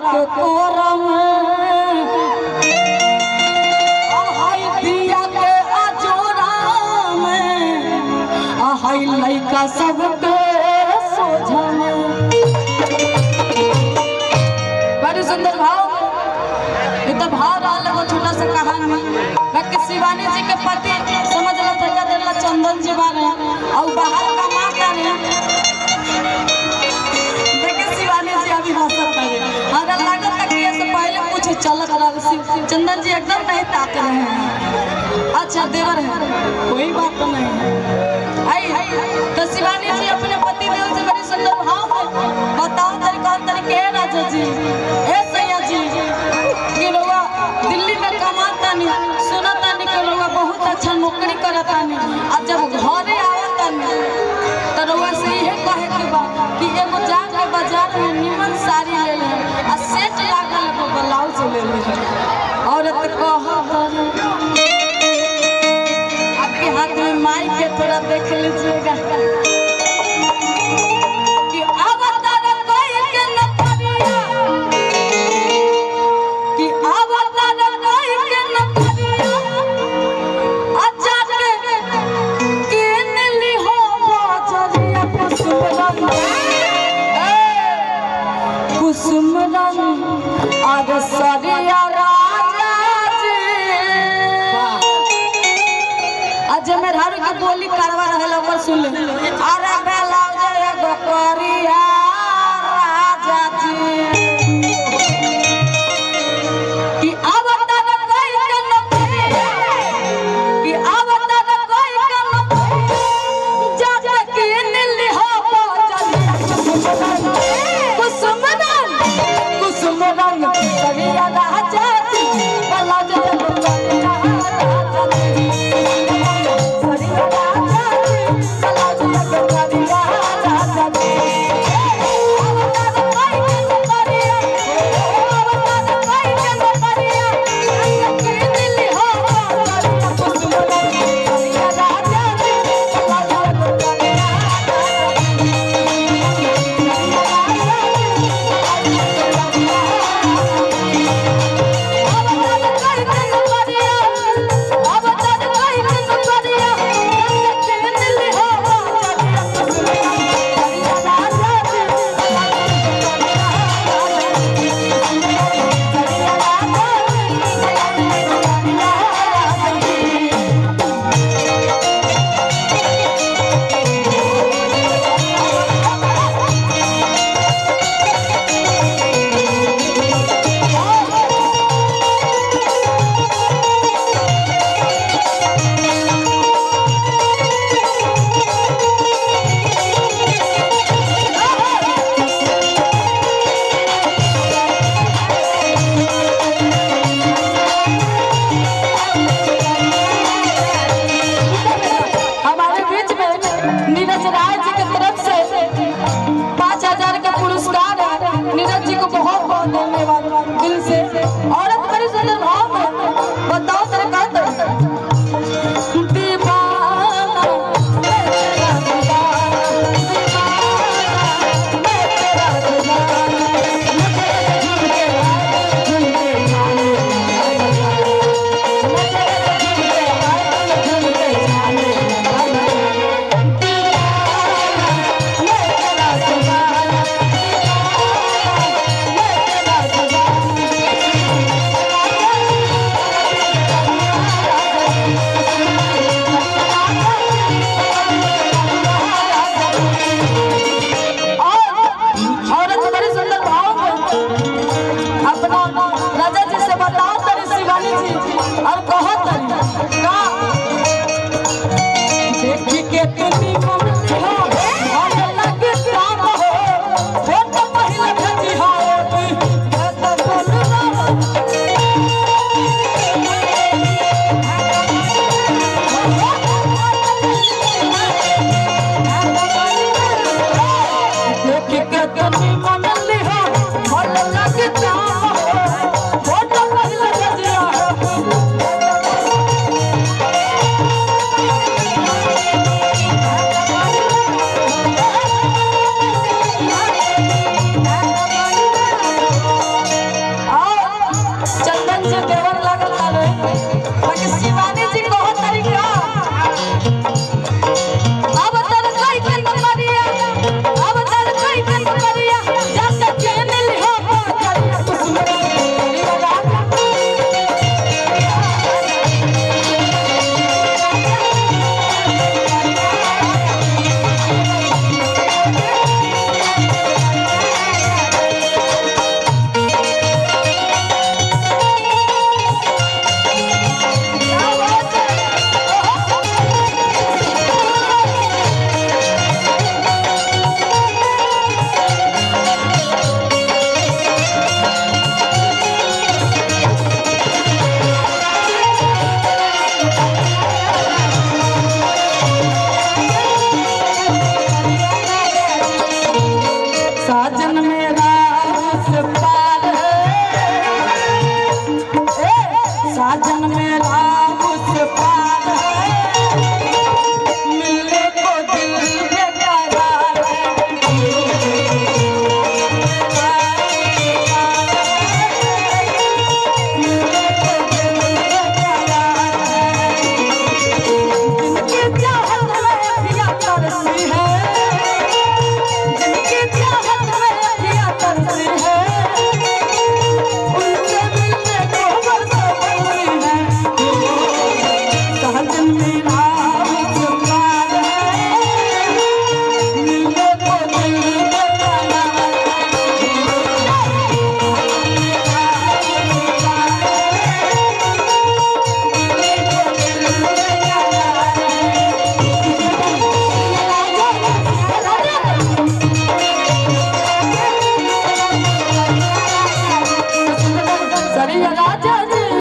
के कोरम हाय दिया के अजोरा में हाय लइका सबके सोझा में। बड़ी सुंदर भाव तो भाव रहा वो छोटा सा कहानी बाकी शिवानी जी के पति समझ लो ठेका देला चंदन जी बारे और बाहर कमाता रहे। देखिए शिवानी जी अभी हंसत है हमारा लागत तक ये से पहले कुछ चलत रहा चंदन जी एकदम नहीं ताक रहे हैं। अच्छा देवर है कोई बात नहीं है आई तो शिवानी जी अपने पति देव से बड़ी सुंदर भाव बताओ तरीका तरीके राजा जी ए सैया जी दिल्ली में कमाता नहीं सुनता नहीं कि रउआ बहुत अच्छा नौकरी करता नहीं और जब घरे आवता नहीं तो रउआ से यही कहे के बा कि एगो जाके बाजार में निमन साड़ी ले ले आ सेट लागल एगो ब्लाउज ले ले। औरत कहत आपके हाथ में माई के थोड़ा देख लीजिएगा कि अवतार कोई के न परिया कि अवतार कोई के न परिया अच्छा के किन ली हो बाजरिया कुसुम रंग आग सरिया राजा जी आज में हारू के बोली करवा रहल ओकर सुन ले अरे बेलाउज एगो करिया राजा जी